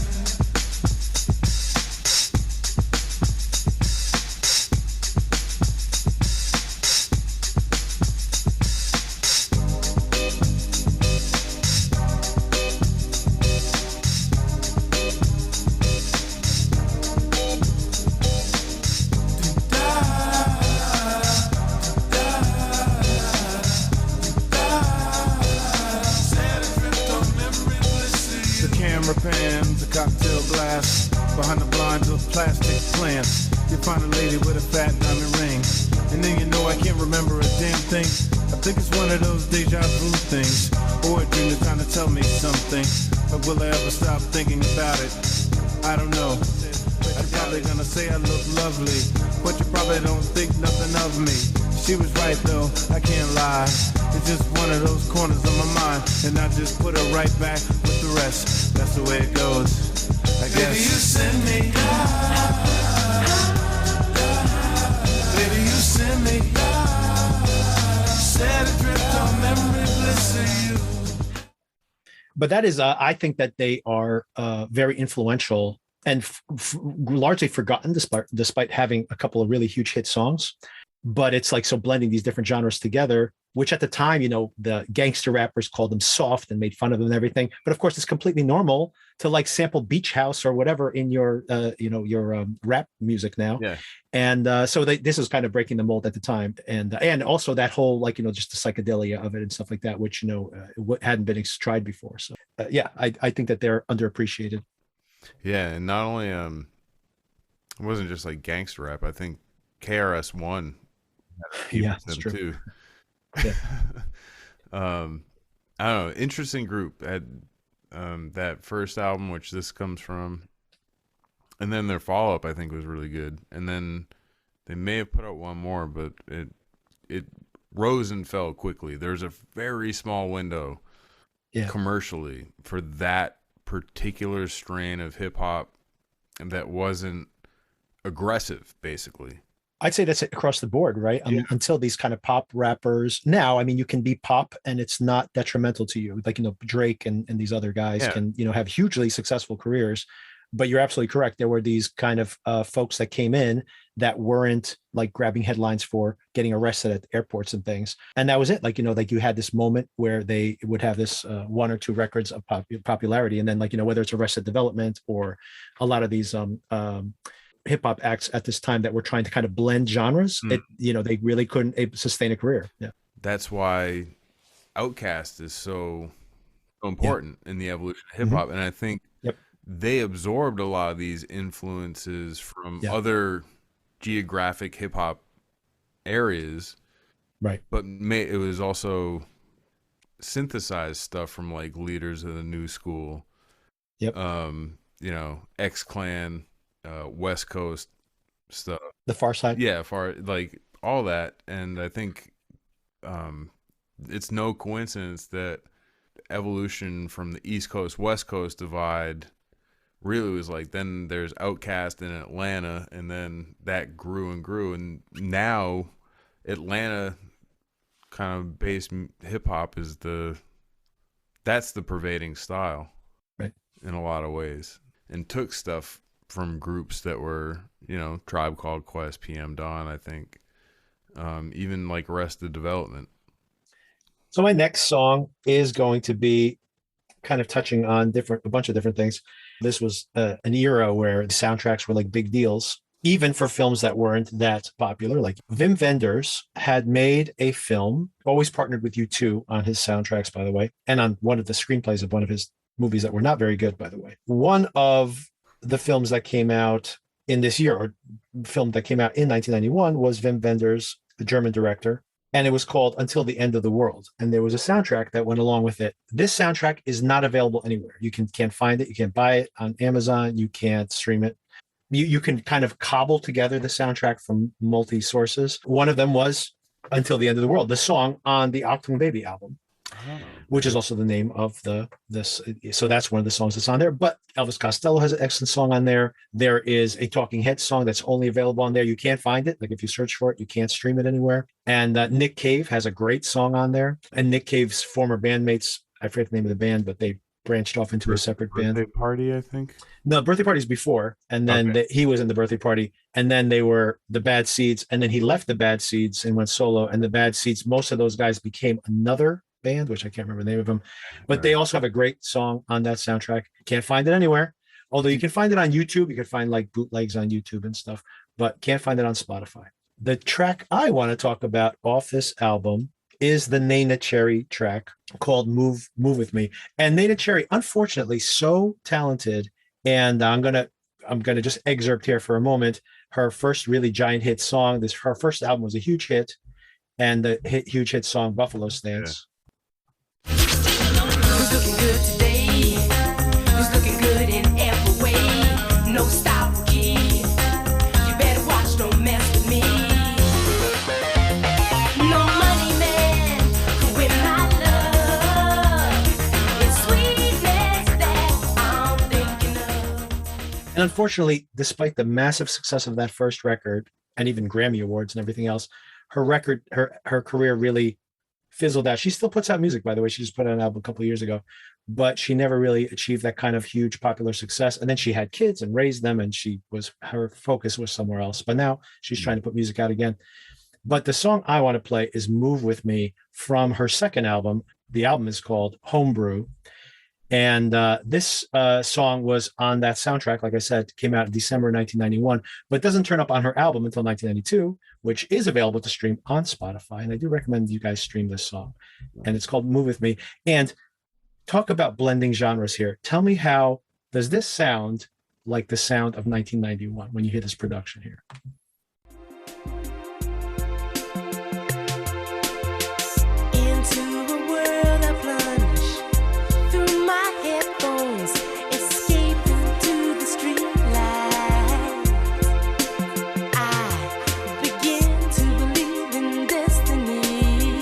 Behind the blinds of plastic plants, you find a lady with a fat diamond ring, and then you know I can't remember a damn thing. I think it's one of those deja vu things, or a dream that's trying to tell me something. But will I ever stop thinking about it? I don't know. I'm probably gonna say I look lovely, but you probably don't think nothing of me. She was right though, I can't lie. It's just one of those corners of my mind, and I just put her right back with the rest. That's the way it goes, I guess. Baby, you send me. Baby, you send me. Set adrift on memory bliss of you. But that is, I think that they are very influential and largely forgotten, despite having a couple of really huge hit songs. But it's like so blending these different genres together, which at the time, you know, the gangster rappers called them soft and made fun of them and everything. But of course, it's completely normal to like sample Beach House or whatever in your, your rap music now. Yeah. And so this is kind of breaking the mold at the time. And also that whole, like, you know, just the psychedelia of it and stuff like that, which, you know, hadn't been tried before. So yeah, I think that they're underappreciated. Yeah. And not only, it wasn't just like gangster rap. I think KRS-One. Yeah, that's true. Too. Yeah. I don't know. Interesting group at that first album, which this comes from, and then their follow up I think was really good. And then they may have put out one more, but it rose and fell quickly. There's a very small window commercially for that particular strain of hip hop that wasn't aggressive, basically. I'd say that's across the board, right? Until these kind of pop rappers now, I mean, you can be pop and it's not detrimental to you. Like, Drake and these other guys can, have hugely successful careers, but you're absolutely correct. There were these kind of folks that came in that weren't like grabbing headlines for getting arrested at airports and things. And that was it. Like, like you had this moment where they would have this one or two records of popularity. And then like, whether it's Arrested Development or a lot of these hip hop acts at this time that were trying to kind of blend genres, they really couldn't sustain a career. Yeah. That's why Outkast is so important in the evolution of hip hop. And I think they absorbed a lot of these influences from other geographic hip hop areas. Right. But it was also synthesized stuff from like leaders of the new school. Yep. X-Clan, West Coast stuff, the Far Side, like all that. And I think it's no coincidence that evolution from the East Coast West Coast divide really was like, then there's Outkast in Atlanta, and then that grew and grew, and now Atlanta kind of based hip hop is that's the pervading style, right, in a lot of ways, and took stuff from groups that were, Tribe Called Quest, PM Dawn, I think, even like Arrested Development. So my next song is going to be kind of touching on a bunch of different things. This was an era where the soundtracks were like big deals, even for films that weren't that popular. Like Wim Wenders had made a film, always partnered with U2 on his soundtracks, by the way, and on one of the screenplays of one of his movies that were not very good, by the way. One of the films that came out in this year, or film that came out in 1991, was Wim Wenders, the German director, and it was called Until the End of the World. And there was a soundtrack that went along with it. This soundtrack is not available anywhere. You can't find it. You can't buy it on Amazon. You can't stream it. You can kind of cobble together the soundtrack from multi sources. One of them was Until the End of the World, the song on the Octung Baby album, which is also the name of this. So that's one of the songs that's on there. But Elvis Costello has an excellent song on there. There is a Talking Heads song that's only available on there. You can't find it. Like if you search for it, you can't stream it anywhere. And Nick Cave has a great song on there. And Nick Cave's former bandmates, I forget the name of the band, but they branched off into a separate band. Birthday Party, I think. No, Birthday Party's before. And then he was in the Birthday Party. And then they were the Bad Seeds. And then he left the Bad Seeds and went solo. And the Bad Seeds, most of those guys became another band, which I can't remember the name of them, but they also have a great song on that soundtrack. Can't find it anywhere, although you can find it on YouTube. You can find like bootlegs on YouTube and stuff, but can't find it on Spotify. The track I want to talk about off this album is the Nena Cherry track called Move With Me. And Nena Cherry, unfortunately, so talented, and I'm gonna just excerpt here for a moment. Her first really giant hit song, her first album was a huge hit, and the huge hit song Buffalo Stance. Who's looking good today? Who's looking good in every way? No stop, kid. You better watch, don't mess with me. No money man could win my love. It's sweetness that I'm thinking of. And unfortunately, despite the massive success of that first record and even Grammy Awards and everything else, her career really fizzled out. She still puts out music, by the way. She just put out an album a couple of years ago, but she never really achieved that kind of huge popular success. And then she had kids and raised them, and her focus was somewhere else. But now she's trying to put music out again. But the song I want to play is Move With Me from her second album. The album is called Homebrew. And this song was on that soundtrack, like I said, came out in December 1991, but doesn't turn up on her album until 1992, which is available to stream on Spotify. And I do recommend you guys stream this song. And it's called Move With Me. And talk about blending genres here. Tell me, how does this sound like the sound of 1991 when you hear this production here? Into a world I plunge through my headphones, escaping to the street light. I begin to believe in destiny.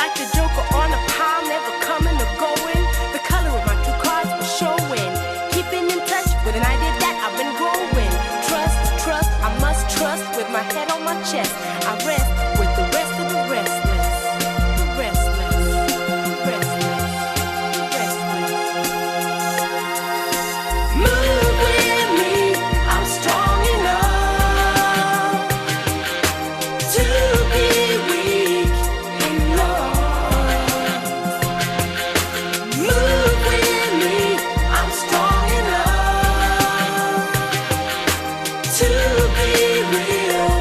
Like the joker on a pile, never coming or going. The color of my true cards was showing. Keeping in touch with an idea that I've been growing. Trust, I must trust with my head on my chest. I rest with the rest of the restless. The restless, the restless, the restless. Move with me, I'm strong enough to be weak in love. Move with me, I'm strong enough to be real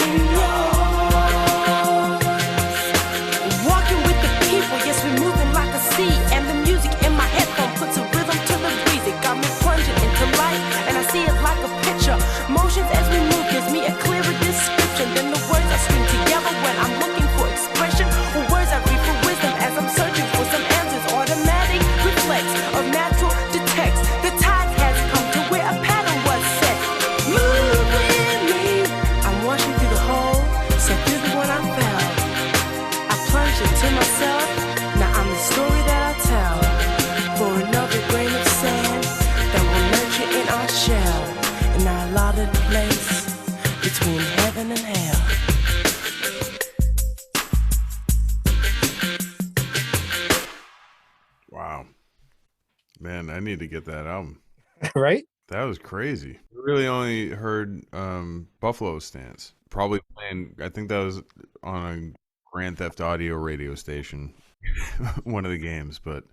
in yours. Walking with the people, yes, we're moving like a sea. And the music in my headphone puts a rhythm to the breeze. It got me plunging into life, and I see it like a picture. Motions as we move gives me a clearer description than the words I string together when I'm looking for expression. Or words I read for wisdom as I'm searching for some answers. Automatic reflex of natural detects. The tide has come to where a pattern was set. Move with me, I'm washing through the hole, so this is what I felt. I plunged into myself, now I'm the story that I tell. For another grain of sand that will nurture in our shell, in our allotted place between heaven and hell. Wow. Man, I need to get that album. Right? That was crazy. I really only heard Buffalo Stance. Probably playing, I think that was on a Grand Theft Audio radio station, one of the games, but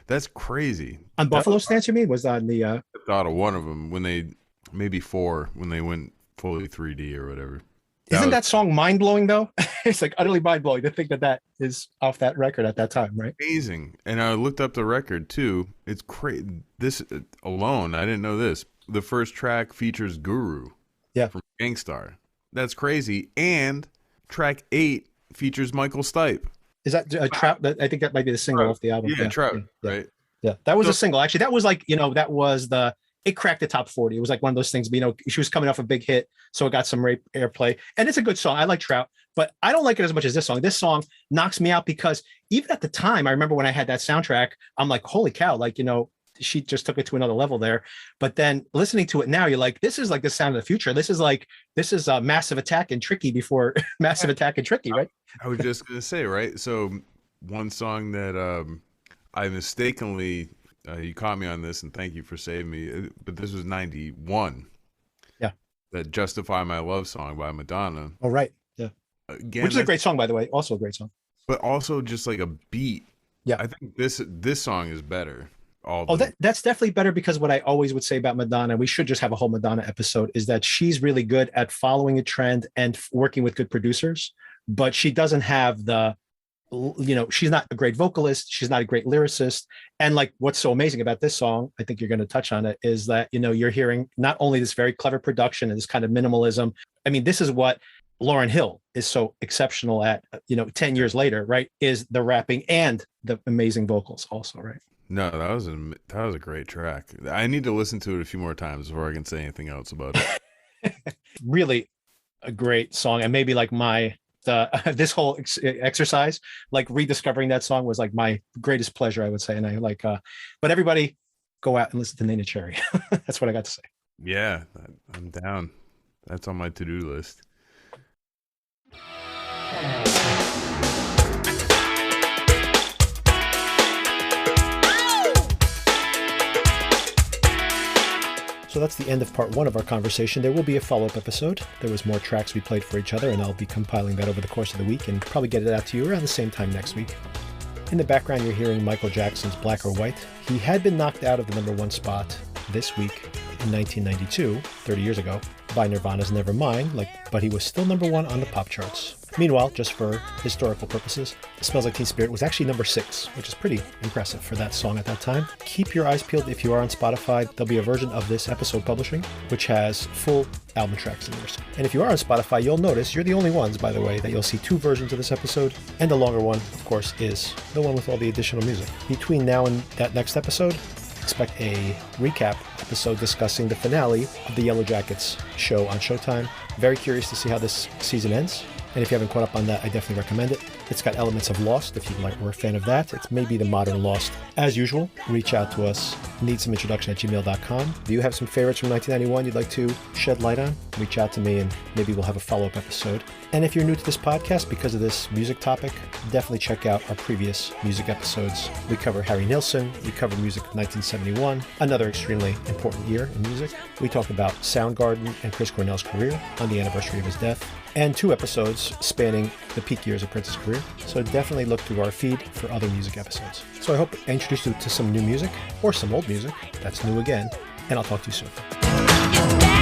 that's crazy. On Buffalo Stance, you mean? Was on the I thought of one of them when they, maybe 4, when they went fully 3D or whatever. Isn't that song mind-blowing, though? It's like utterly mind-blowing to think that that is off that record at that time, right? Amazing. And I looked up the record, too. It's crazy. This alone, I didn't know this. The first track features Guru from Gangstar. That's crazy. And track 8 features Michael Stipe. Is that a Trout? I think that might be the single off the album. Yeah, Trout, right? Yeah, that was a single. Actually, that was like, that was it cracked the top 40. It was like one of those things, she was coming off a big hit, so it got some airplay. And it's a good song. I like Trout, but I don't like it as much as this song. This song knocks me out because even at the time, I remember when I had that soundtrack, I'm like, holy cow, like, she just took it to another level there. But then listening to it now, you're like, this is like the sound of the future. This is Massive Attack and Tricky before Massive Attack and Tricky, right? I was just going to say, right? So one song that I mistakenly, you caught me on this and thank you for saving me, but this was 91. Yeah. That Justify My Love song by Madonna. Oh, right. Yeah. Again, which is a great song, by the way. Also a great song. But also just like a beat. Yeah. I think this song is better. That's definitely better because what I always would say about Madonna, we should just have a whole Madonna episode, is that she's really good at following a trend and working with good producers, but she doesn't have she's not a great vocalist. She's not a great lyricist. And like, what's so amazing about this song, I think you're going to touch on it, is that, you're hearing not only this very clever production and this kind of minimalism. I mean, this is what Lauryn Hill is so exceptional at, 10 years later, right? Is the rapping and the amazing vocals also, right? No, that was a great track. I need to listen to it a few more times before I can say anything else about it. Really a great song. And maybe like this whole exercise, like rediscovering that song was like my greatest pleasure, I would say. And I like, but everybody go out and listen to Nina Cherry. That's what I got to say. Yeah, I'm down. That's on my to-do list. So that's the end of part 1 of our conversation. There will be a follow-up episode. There was more tracks we played for each other, and I'll be compiling that over the course of the week and probably get it out to you around the same time next week. In the background, you're hearing Michael Jackson's Black or White. He had been knocked out of the #1 spot this week in 1992, 30 years ago, by Nirvana's Nevermind, but he was still #1 on the pop charts. Meanwhile, just for historical purposes, Smells Like Teen Spirit was actually #6, which is pretty impressive for that song at that time. Keep your eyes peeled if you are on Spotify. There'll be a version of this episode publishing, which has full album tracks in there. And if you are on Spotify, you'll notice, you're the only ones, by the way, that you'll see 2 versions of this episode. And the longer one, of course, is the one with all the additional music. Between now and that next episode, expect a recap episode discussing the finale of the Yellow Jackets show on Showtime. Very curious to see how this season ends. And if you haven't caught up on that, I definitely recommend it. It's got elements of Lost, if you were a fan of that. It's maybe the modern Lost. As usual, reach out to us, needsomeintroduction@gmail.com. Do you have some favorites from 1991 you'd like to shed light on? Reach out to me and maybe we'll have a follow-up episode. And if you're new to this podcast because of this music topic, definitely check out our previous music episodes. We cover Harry Nilsson, we cover music of 1971, another extremely important year in music. We talk about Soundgarden and Chris Cornell's career on the anniversary of his death, and 2 episodes spanning the peak years of Prince's career. So definitely look through our feed for other music episodes. So I hope I introduced you to some new music, or some old music that's new again, and I'll talk to you soon.